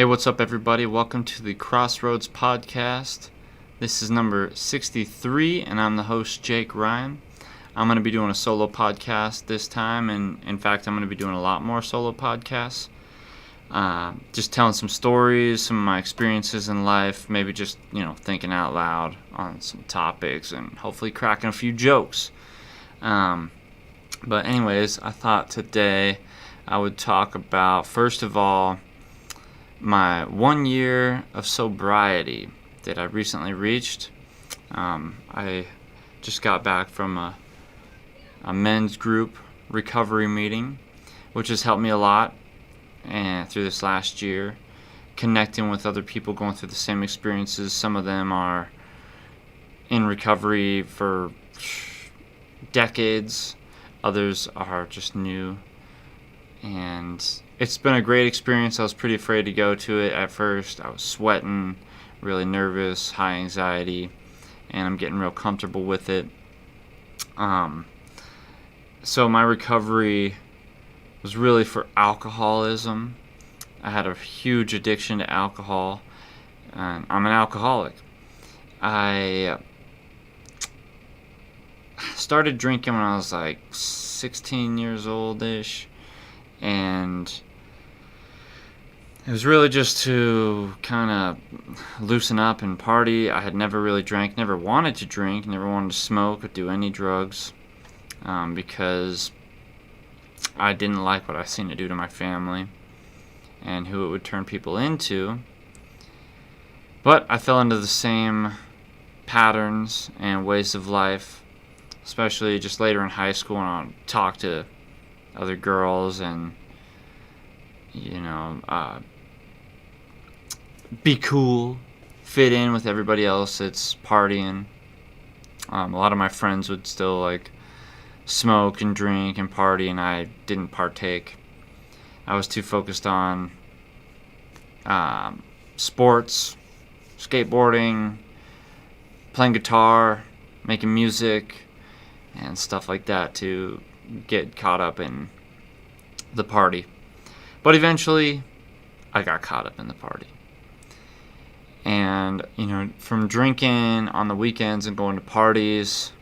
Hey, what's up, everybody? Welcome to the XROADZ podcast. This is number 63, and I'm the host, Jake Ryan. I'm going to be doing a solo podcast this time, and in fact, I'm going to be doing a lot more solo podcasts. Just telling some stories, some of my experiences in life, maybe just, thinking out loud on some topics, and hopefully cracking a few jokes. But anyways, I thought today I would talk about, first of all, my 1 year of sobriety that I recently reached. I just got back from a men's group recovery meeting, which has helped me a lot and through this last year, connecting with other people going through the same experiences. Some of them are in recovery for decades, others are just new, and it's been a great experience. I was pretty afraid to go to it at first. I was sweating, really nervous, high anxiety, and I'm getting real comfortable with it. So my recovery was really for alcoholism. I had a huge addiction to alcohol, and I'm an alcoholic. I started drinking when I was like 16 years old-ish, and it was really just to kind of loosen up and party. I had never really drank, never wanted to drink, never wanted to smoke or do any drugs, because I didn't like what I seen it do to my family and who it would turn people into. But I fell into the same patterns and ways of life, especially just later in high school when I talked to other girls and, be cool, fit in with everybody else that's partying. A lot of my friends would still smoke and drink and party, and I didn't partake. I was too focused on sports, skateboarding, playing guitar, making music, and stuff like that to get caught up in the party. But eventually, I got caught up in the party. And, from drinking on the weekends and going to parties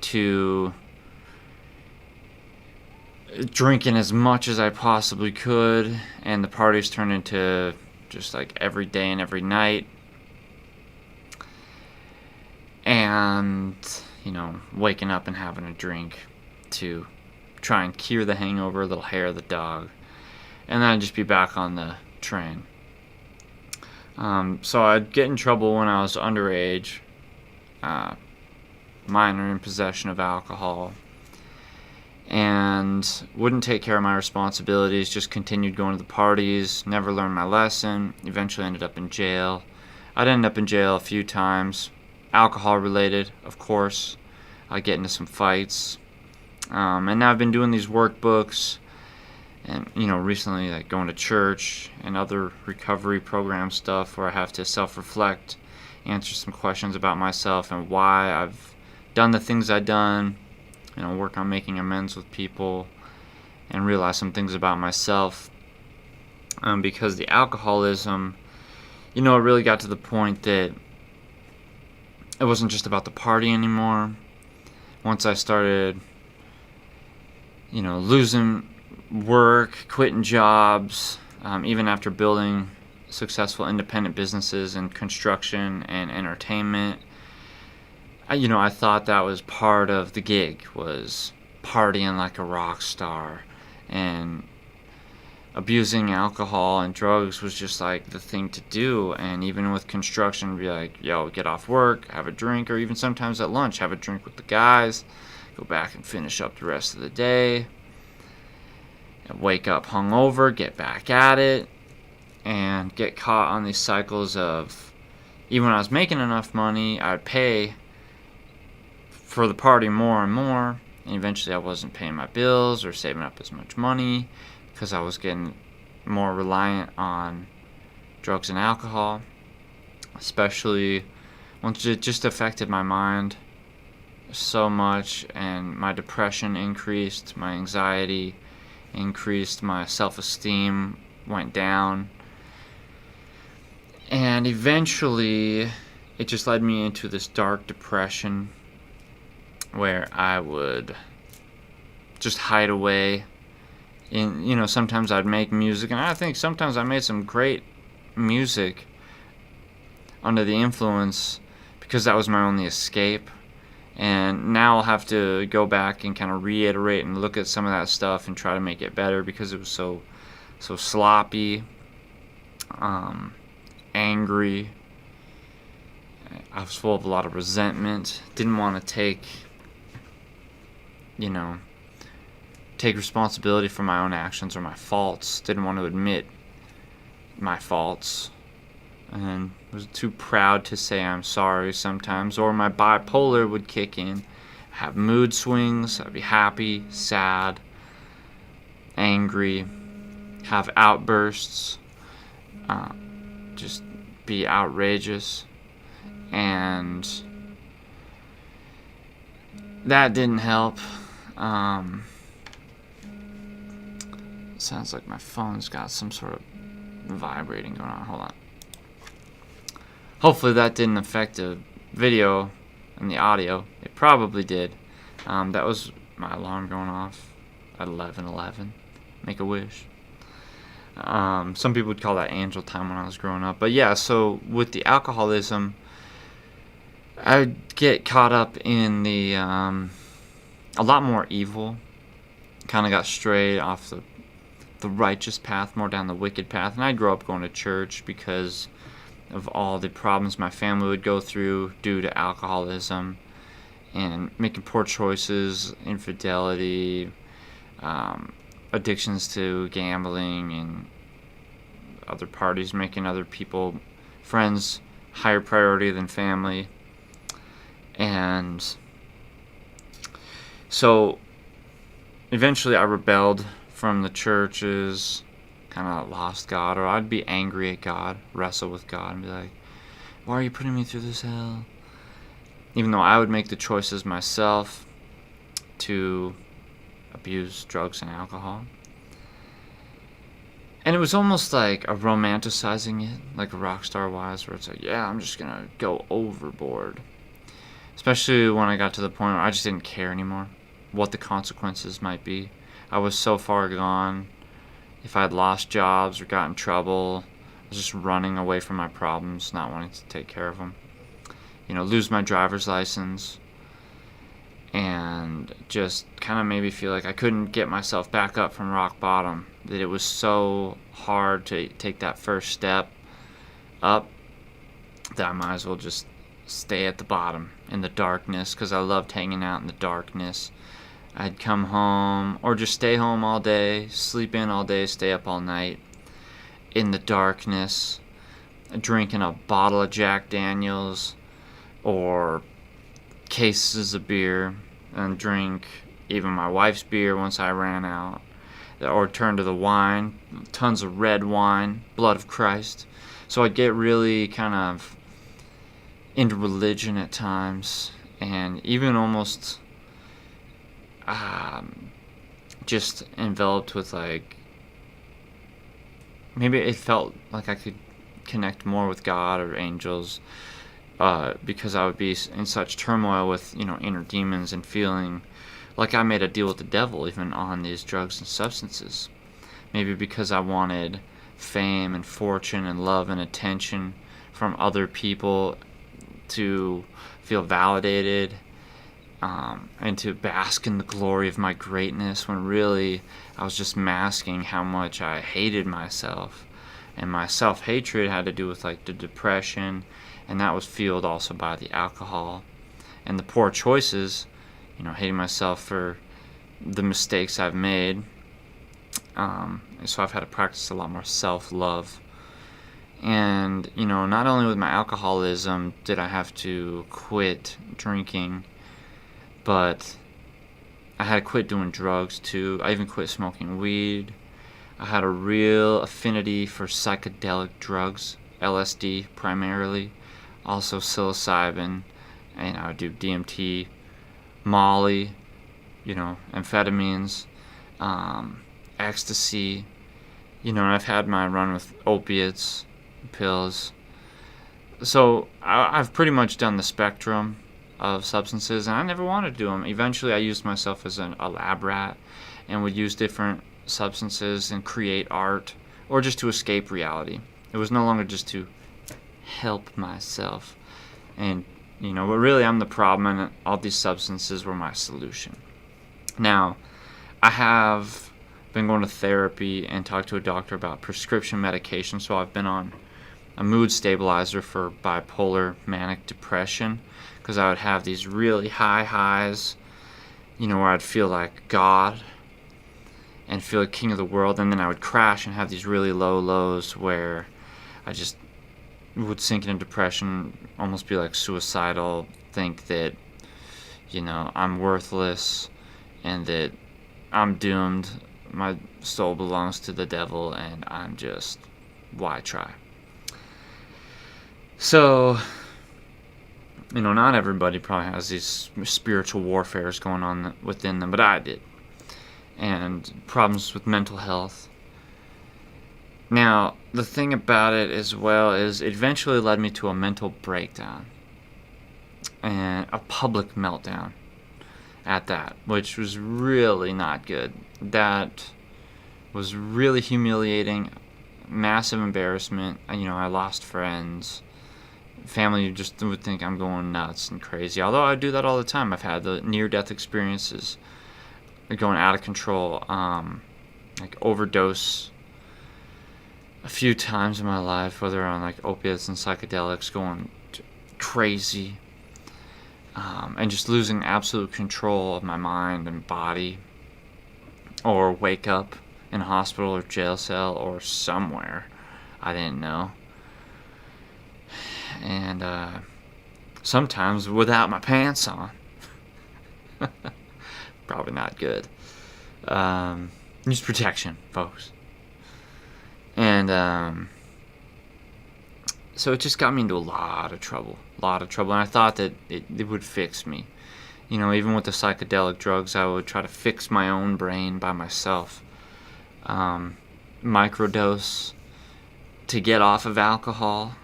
to drinking as much as I possibly could, and the parties turned into just every day and every night. And, waking up and having a drink to try and cure the hangover, a little hair of the dog, and then I'd just be back on the train. So I'd get in trouble when I was underage, minor in possession of alcohol, and wouldn't take care of my responsibilities, just continued going to the parties, never learned my lesson, eventually ended up in jail. I'd end up in jail a few times, alcohol related, of course. I'd get into some fights, and now I've been doing these workbooks, and recently going to church and other recovery program stuff where I have to self-reflect, answer some questions about myself and why I've done the things I've done, work on making amends with people, and realize some things about myself, because the alcoholism, it really got to the point that it wasn't just about the party anymore. Once I started losing work, quitting jobs, even after building successful independent businesses in construction and entertainment, I thought that was part of the gig, was partying like a rock star, and abusing alcohol and drugs was just the thing to do. And even with construction, be yo, get off work, have a drink, or even sometimes at lunch, have a drink with the guys, go back and finish up the rest of the day. Wake up hungover, get back at it, and get caught on these cycles of, even when I was making enough money, I'd pay for the party more and more, and eventually I wasn't paying my bills or saving up as much money because I was getting more reliant on drugs and alcohol, especially once it just affected my mind so much, and my depression increased, my anxiety increased, my self-esteem went down. And eventually, it just led me into this dark depression where I would just hide away. Sometimes I'd make music, and I think sometimes I made some great music under the influence because that was my only escape. And now I'll have to go back and kind of reiterate and look at some of that stuff and try to make it better because it was so sloppy, angry. I was full of a lot of resentment. Didn't want to take responsibility for my own actions or my faults. Didn't want to admit my faults. And was too proud to say I'm sorry sometimes. Or my bipolar would kick in. Have mood swings. I'd be happy, sad, angry. Have outbursts. Just be outrageous. And that didn't help. Sounds like my phone's got some sort of vibrating going on. Hold on. Hopefully that didn't affect the video and the audio. It probably did. That was my alarm going off at 11:11. Make a wish. Some people would call that angel time when I was growing up. But yeah, so with the alcoholism, I'd get caught up in the a lot more evil. Kind of got strayed off the righteous path, more down the wicked path. And I'd grow up going to church because of all the problems my family would go through due to alcoholism and making poor choices, infidelity, addictions to gambling and other parties, making other people, friends, higher priority than family. And so eventually I rebelled from the churches, kind of lost God, or I'd be angry at God, wrestle with God, and be like, why are you putting me through this hell? Even though I would make the choices myself to abuse drugs and alcohol. And it was almost like a romanticizing it, like a rock star wise, where it's like, yeah, I'm just gonna go overboard. Especially when I got to the point where I just didn't care anymore what the consequences might be. I was so far gone. If I had lost jobs or got in trouble, I was just running away from my problems, not wanting to take care of them. Lose my driver's license. And just kind of made me feel like I couldn't get myself back up from rock bottom. That it was so hard to take that first step up that I might as well just stay at the bottom in the darkness, because I loved hanging out in the darkness. I'd come home or just stay home all day, sleep in all day, stay up all night in the darkness, drinking a bottle of Jack Daniels or cases of beer, and drink even my wife's beer once I ran out, or turn to the wine, tons of red wine, blood of Christ. So I'd get really kind of into religion at times, and even almost just enveloped with, like, maybe it felt like I could connect more with God or angels, because I would be in such turmoil with inner demons and feeling like I made a deal with the devil even on these drugs and substances. Maybe because I wanted fame and fortune and love and attention from other people to feel validated, and to bask in the glory of my greatness, when really I was just masking how much I hated myself. And my self-hatred had to do with, like, the depression, and that was fueled also by the alcohol and the poor choices, hating myself for the mistakes I've made. And so I've had to practice a lot more self-love. And, not only with my alcoholism did I have to quit drinking, but I had to quit doing drugs too. I even quit smoking weed. I had a real affinity for psychedelic drugs, LSD primarily, also psilocybin, and I would do DMT, Molly, amphetamines, ecstasy, and I've had my run with opiates, pills, So I've pretty much done the spectrum of substances, and I never wanted to do them. Eventually, I used myself as a lab rat and would use different substances and create art, or just to escape reality. It was no longer just to help myself. And, but really I'm the problem, and all these substances were my solution. Now, I have been going to therapy and talked to a doctor about prescription medication, so I've been on a mood stabilizer for bipolar manic depression, because I would have these really high highs, where I'd feel like God and feel like king of the world, and then I would crash and have these really low lows where I just would sink into depression, almost be like suicidal, think that, I'm worthless and that I'm doomed, my soul belongs to the devil, and I'm just, why try? So, not everybody probably has these spiritual warfares going on within them, but I did. And problems with mental health. Now, the thing about it as well is it eventually led me to a mental breakdown and a public meltdown at that, which was really not good. That was really humiliating, massive embarrassment. I lost friends. Family just would think I'm going nuts and crazy, although I do that all the time. I've had the near-death experiences, going out of control, like overdose a few times in my life, whether on like opiates and psychedelics, going crazy, and just losing absolute control of my mind and body, or wake up in a hospital or jail cell or somewhere I didn't know, and sometimes without my pants on. Probably not good. Use protection, folks. And so it just got me into a lot of trouble. And I thought that it would fix me. Even with the psychedelic drugs, I would try to fix my own brain by myself. Microdose to get off of alcohol,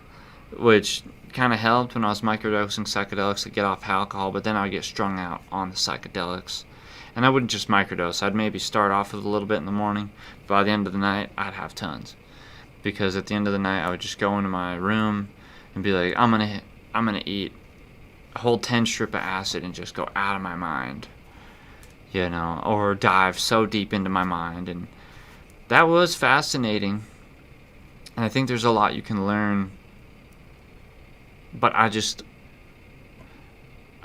which kind of helped when I was microdosing psychedelics to get off alcohol, but then I would get strung out on the psychedelics. And I wouldn't just microdose. I'd maybe start off with a little bit in the morning. By the end of the night, I'd have tons. Because at the end of the night, I would just go into my room and be like, I'm gonna eat a whole 10 strip of acid and just go out of my mind. Or dive so deep into my mind. And that was fascinating. And I think there's a lot you can learn. But I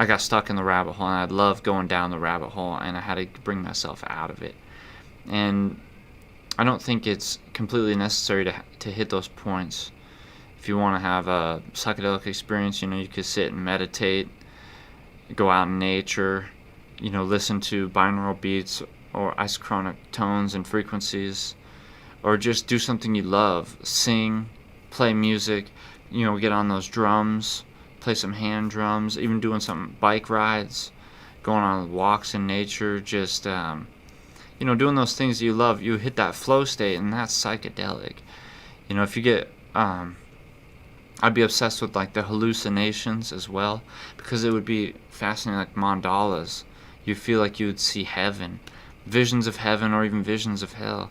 got stuck in the rabbit hole, and I loved going down the rabbit hole, and I had to bring myself out of it. And I don't think it's completely necessary to hit those points. If you want to have a psychedelic experience, you could sit and meditate, go out in nature, listen to binaural beats or isochronic tones and frequencies, or just do something you love, sing, play music, get on those drums, play some hand drums, even doing some bike rides, going on walks in nature, just doing those things that you love. You hit that flow state, and that's psychedelic. If you get I'd be obsessed with like the hallucinations as well, because it would be fascinating, like mandalas. You feel like you would see heaven, visions of heaven, or even visions of hell.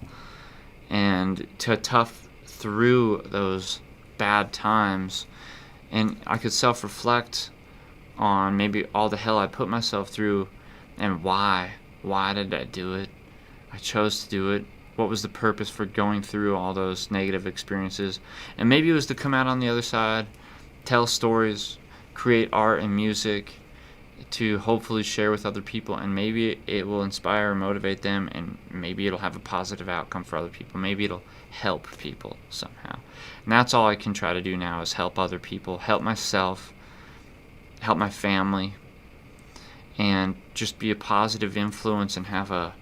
And to tough through those bad times, and I could self-reflect on maybe all the hell I put myself through, and why did I do it? I chose to do it. What was the purpose for going through all those negative experiences? And maybe it was to come out on the other side, tell stories, create art and music to hopefully share with other people, and maybe it will inspire or motivate them, and maybe it'll have a positive outcome for other people. Maybe it'll help people somehow. And that's all I can try to do now, is help other people, help myself, help my family, and just be a positive influence and have a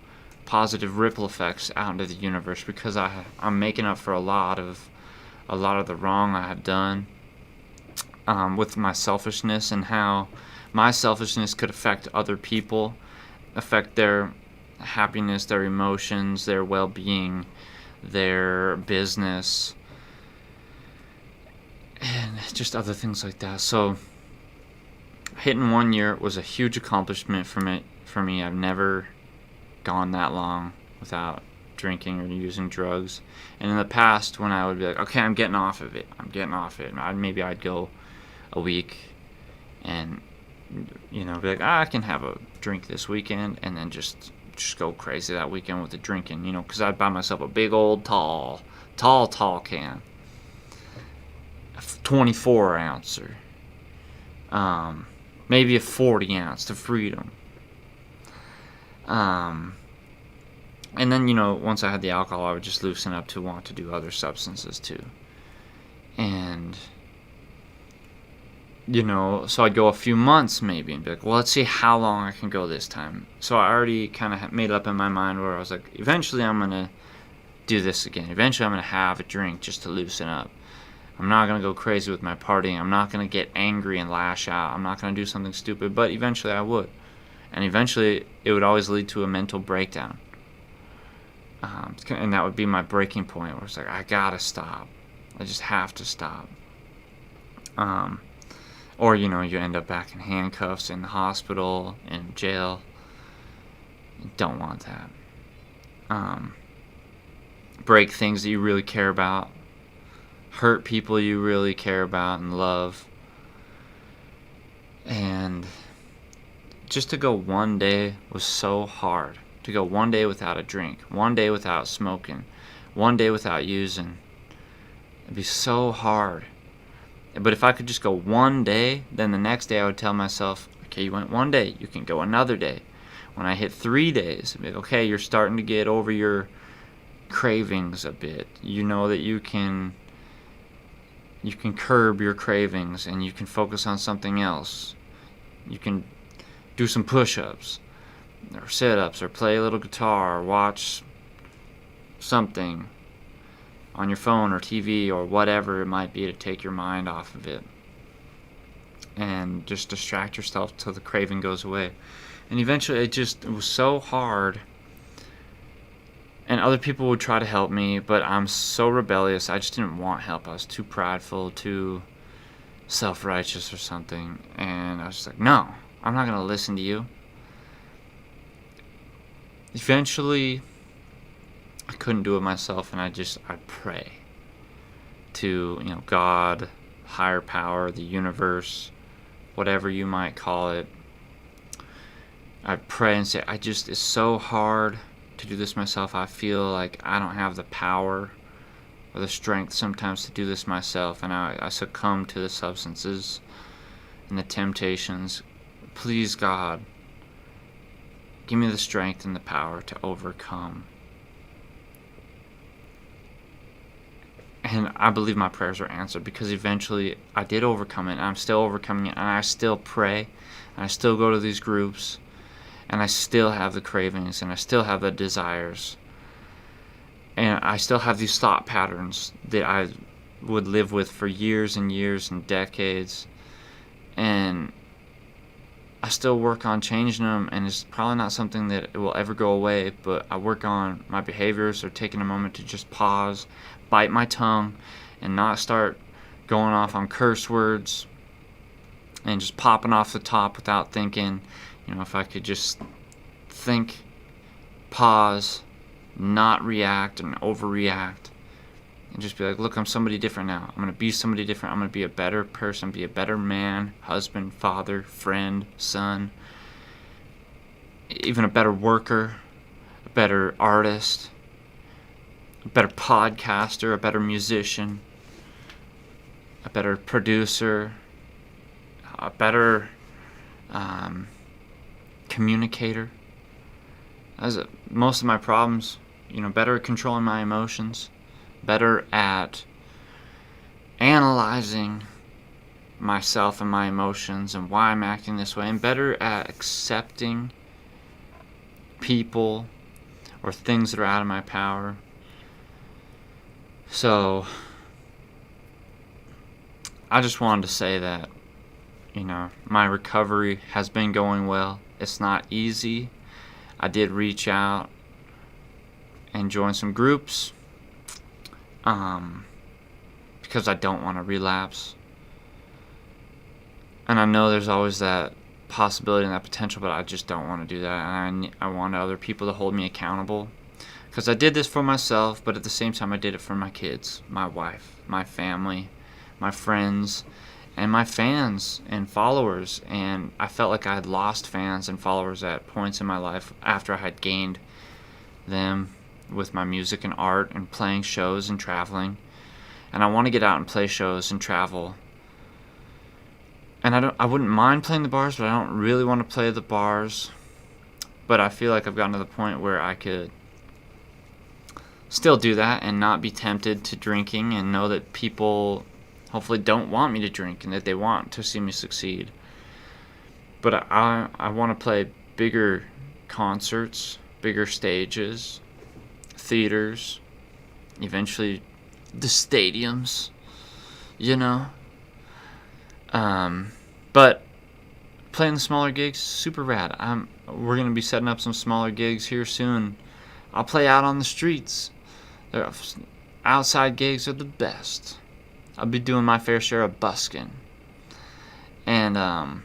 positive ripple effects out into the universe, because I'm making up for a lot of the wrong I have done with my selfishness, and how my selfishness could affect other people, affect their happiness, their emotions, their well-being, their business. and just other things like that. So hitting 1 year was a huge accomplishment for me. I've never gone that long without drinking or using drugs. And in the past, when I would be like, okay, I'm getting off of it, maybe I'd go a week and, be like, I can have a drink this weekend, and then just go crazy that weekend with the drinking, because I'd buy myself a big old tall can, a 24 ouncer, maybe a 40 ounce to Freedom. And then, once I had the alcohol, I would just loosen up to want to do other substances too. And, so I'd go a few months maybe and be like, well, let's see how long I can go this time. So I already kind of made up in my mind where I was like, eventually I'm going to do this again. Eventually I'm going to have a drink just to loosen up. I'm not going to go crazy with my partying. I'm not going to get angry and lash out. I'm not going to do something stupid, but eventually I would. And eventually it would always lead to a mental breakdown. And that would be my breaking point where it's like, I gotta stop. I just have to stop. Or, you end up back in handcuffs in the hospital, in jail. You don't want that. Break things that you really care about. Hurt people you really care about and love. And just to go 1 day was so hard. To go 1 day without a drink, 1 day without smoking, 1 day without using. It'd be so hard. But if I could just go 1 day, then the next day I would tell myself, okay, you went 1 day, you can go another day. When I hit 3 days, I'd be like, okay, you're starting to get over your cravings a bit. You know that you can curb your cravings and you can focus on something else. You can do some push-ups or sit-ups or play a little guitar or watch something on your phone or TV or whatever it might be to take your mind off of it and just distract yourself till the craving goes away. And eventually it was so hard, and other people would try to help me, but I'm so rebellious. I just didn't want help. I was too prideful, too self-righteous or something, and I was just like, no, I'm not going to listen to you. Eventually, I couldn't do it myself, and I'd pray to, God, higher power, the universe, whatever you might call it. I'd pray and say, it's so hard to do this myself. I feel like I don't have the power or the strength sometimes to do this myself, and I succumb to the substances and the temptations. Please, God, give me the strength and the power to overcome. And I believe my prayers were answered, because eventually I did overcome it, and I'm still overcoming it, and I still pray, and I still go to these groups, and I still have the cravings, and I still have the desires, and I still have these thought patterns that I would live with for years and years and decades, and I still work on changing them, and it's probably not something that will ever go away, but I work on my behaviors, or taking a moment to just pause, bite my tongue, and not start going off on curse words, and just popping off the top without thinking. If I could just think, pause, not react and overreact, and just be like, look, I'm somebody different now. I'm going to be somebody different. I'm going to be a better person, be a better man, husband, father, friend, son, even a better worker, a better artist, a better podcaster, a better musician, a better producer, a better communicator. Most of my problems, better at controlling my emotions, better at analyzing myself and my emotions and why I'm acting this way, and better at accepting people or things that are out of my power. So I just wanted to say that, my recovery has been going well. It's not easy. I did reach out and join some groups, because because I don't want to relapse. And I know there's always that possibility and that potential, but I just don't want to do that. And I want other people to hold me accountable, because I did this for myself, but at the same time I did it for my kids, my wife, my family, my friends, and my fans and followers. And I felt like I had lost fans and followers at points in my life after I had gained them with my music and art and playing shows and traveling. And I want to get out and play shows and travel. And I wouldn't mind playing the bars, but I don't really want to play the bars. But I feel like I've gotten to the point where I could still do that and not be tempted to drinking, and know that people hopefully don't want me to drink and that they want to see me succeed. But I want to play bigger concerts, bigger stages, theaters, eventually the stadiums, you know. But playing the smaller gigs, super rad. We're gonna be setting up some smaller gigs here soon. I'll play out on the streets. Outside gigs are the best. I'll be doing my fair share of busking. And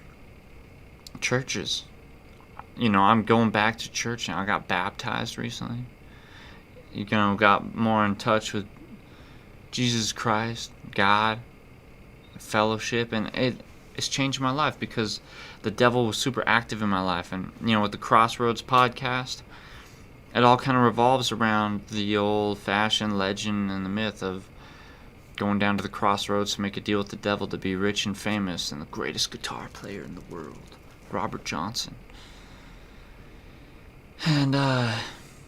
churches. You know, I'm going back to church now. I got baptized recently. You know, got more in touch with Jesus Christ, God, fellowship, and it's changed my life, because the devil was super active in my life. And you know, with the XROADZ podcast, it all kind of revolves around the old-fashioned legend and the myth of going down to the crossroads to make a deal with the devil to be rich and famous and the greatest guitar player in the world, Robert Johnson. And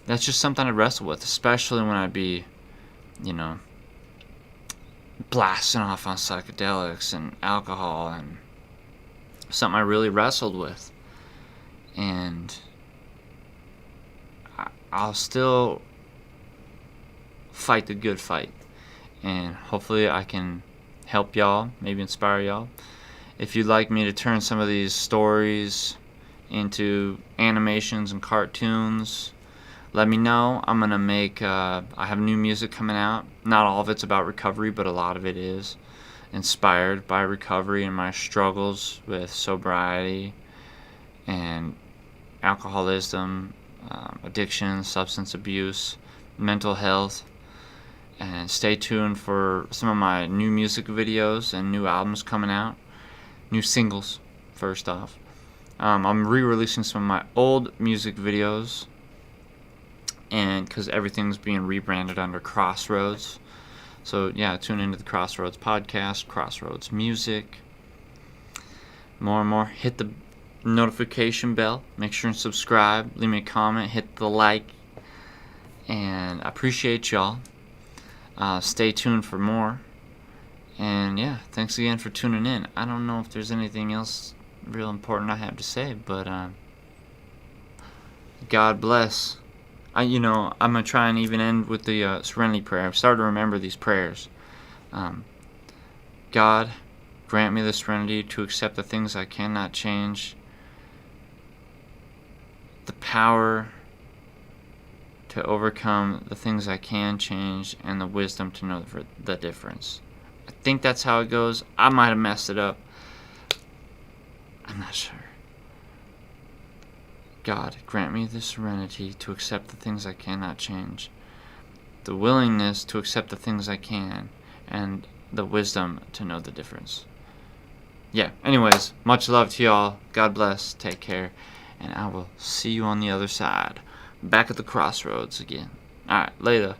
that's just something I wrestle with, especially when I'd be, you know, blasting off on psychedelics and alcohol, and something I really wrestled with. And I'll still fight the good fight, and hopefully I can help y'all, maybe inspire y'all. If you'd like me to turn some of these stories into animations and cartoons, let me know. I'm gonna make I have new music coming out. Not all of it's about recovery, but a lot of it is inspired by recovery and my struggles with sobriety and alcoholism, addiction, substance abuse, mental health. And stay tuned for some of my new music videos and new albums coming out, new singles first off. I'm re-releasing some of my old music videos, and because everything's being rebranded under XROADZ. So yeah, tune into the XROADZ podcast, XROADZ music. More and more, hit the notification bell, make sure and subscribe, leave me a comment, hit the like, and I appreciate y'all. Stay tuned for more, and yeah, thanks again for tuning in. I don't know if there's anything else real important I have to say, but God bless. I'm gonna try and even end with the serenity prayer. I've started to remember these prayers. God, grant me the serenity to accept the things I cannot change, the power to overcome the things I can change, and the wisdom to know the difference. I think that's how it goes. I might have messed it up. I'm not sure. God, grant me the serenity to accept the things I cannot change, the willingness to accept the things I can, and the wisdom to know the difference. Yeah, anyways, much love to y'all. God bless. Take care. And I will see you on the other side. Back at the XROADZ again. Alright, later.